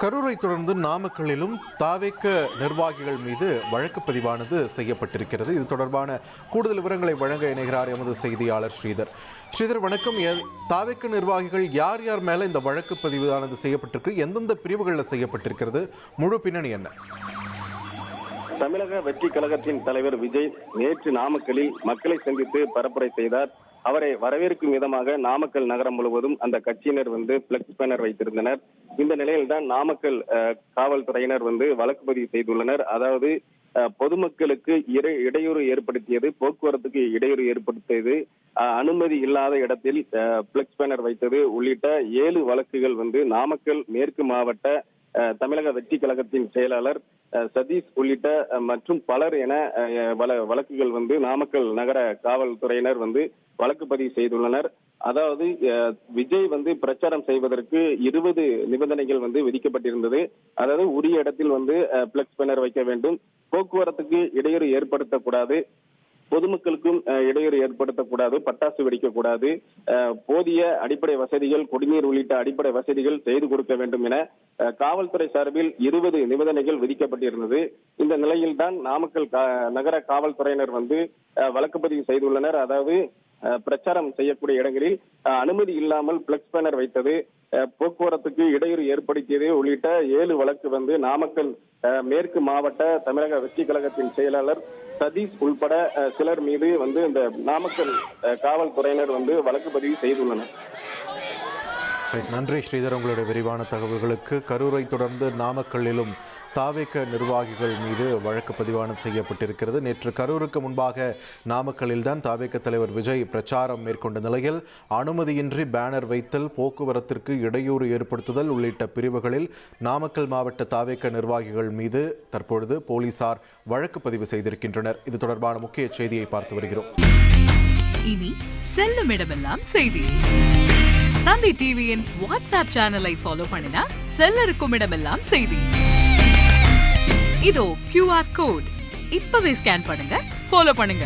கரூரை தொடர்ந்து நாமக்கல்லிலும் தாவேக்க நிர்வாகிகள் மீது வழக்கு பதிவானது செய்யப்பட்டிருக்கிறது. இது தொடர்பான கூடுதல் விவரங்களை வழங்க இணைகிறார் எமது செய்தியாளர் ஸ்ரீதர். ஸ்ரீதர், வணக்கம். தாவேக்க நிர்வாகிகள் யார் யார் மேல இந்த வழக்கு பதிவானது செய்யப்பட்டிருக்கு, எந்தெந்த பிரிவுகளில் செய்யப்பட்டிருக்கிறது, முழு பின்னணி என்ன? தமிழக வெற்றி கழகத்தின் தலைவர் விஜய் நேற்று நாமக்கலில் மக்களை சந்தித்து பரப்புரை செய்தார். அவரை வரவேற்கும் விதமாக நாமக்கல் நகரம் முழுவதும் அந்த கட்சியினர் பிளக்ஸ் பேனர் வைத்திருந்தனர். இந்த நிலையில்தான் நாமக்கல் காவல்துறையினர் வழக்கு பதிவு செய்துள்ளனர். அதாவது பொதுமக்களுக்கு இடையூறு ஏற்படுத்தியது, போக்குவரத்துக்கு இடையூறு ஏற்படுத்தியது, அனுமதி இல்லாத இடத்தில் பிளக்ஸ் பேனர் வைத்தது உள்ளிட்ட 7 வழக்குகள் நாமக்கல் மேற்கு மாவட்ட தமிழக வெற்றி கழகத்தின் செயலாளர் சதீஷ் உள்ளிட்ட மற்றும் பலர் என வழக்குகள் நாமக்கல் நகர காவல்துறையினர் வழக்கு பதிவு செய்துள்ளனர். அதாவது விஜய் பிரச்சாரம் செய்வதற்கு 20 நிபந்தனைகள் விதிக்கப்பட்டிருந்தது. அதாவது உரிய இடத்தில் பிளக்ஸ் பேனர் வைக்க வேண்டும், போக்குவரத்துக்கு இடையூறு ஏற்படுத்தக்கூடாது, பொதுமக்களுக்கும் இடையூறு ஏற்படுத்தக்கூடாது, பட்டாசு வெடிக்கக்கூடாது, போதிய அடிப்படை வசதிகள், குடிநீர் உள்ளிட்ட அடிப்படை வசதிகள் செய்து கொடுக்க வேண்டும் என காவல்துறை சார்பில் 20 நிபந்தனைகள் விதிக்கப்பட்டிருந்தது. இந்த நிலையில் தான் நாமக்கல் நகர காவல்துறையினர் வழக்கு பதிவு செய்துள்ளனர். அதாவது பிரச்சாரம் செய்யக்கூடிய இடங்களில் அனுமதி இல்லாமல் பிளக்ஸ் பேனர் வைத்தது, போக்குவரத்துக்கு இடையூறு ஏற்படுத்தியது உள்ளிட்ட 7 வழக்கு நாமக்கல் மேற்கு மாவட்ட தமிழக வெற்றி கழகத்தின் செயலாளர் சதீஷ் உள்பட சிலர் மீது இந்த நாமக்கல் காவல்துறையினர் வழக்கு பதிவு செய்துள்ளனர். நன்றி ஸ்ரீதர், உங்களுடைய விரிவான தகவல்களுக்கு. கரூரை தொடர்ந்து நாமக்கல்லிலும் தாவேக்க நிர்வாகிகள் மீது வழக்கு பதிவானது செய்யப்பட்டிருக்கிறது. நேற்று கரூருக்கு முன்பாக நாமக்கல்லில் தான் தாவேக்க தலைவர் விஜய் பிரச்சாரம் மேற்கொண்ட நிலையில் அனுமதியின்றி பேனர் வைத்தல், போக்குவரத்திற்கு இடையூறு ஏற்படுத்துதல் உள்ளிட்ட பிரிவுகளில் நாமக்கல் மாவட்ட தாவேக்க நிர்வாகிகள் மீது தற்பொழுது போலீசார் வழக்கு பதிவு செய்திருக்கின்றனர். இது தொடர்பான முக்கிய செய்தியை பார்த்து வருகிறோம். இனி செல்லும் இடமெல்லாம் செய்தி. தந்தி டிவியின் வாட்ஸ்அப் சேனலை ஃபாலோ பண்ணினா செல்ல இருக்கும் இடமெல்லாம் செய்தி. இதோ QR கோட் இப்பவே ஸ்கேன் பண்ணுங்க, ஃபாலோ பண்ணுங்க.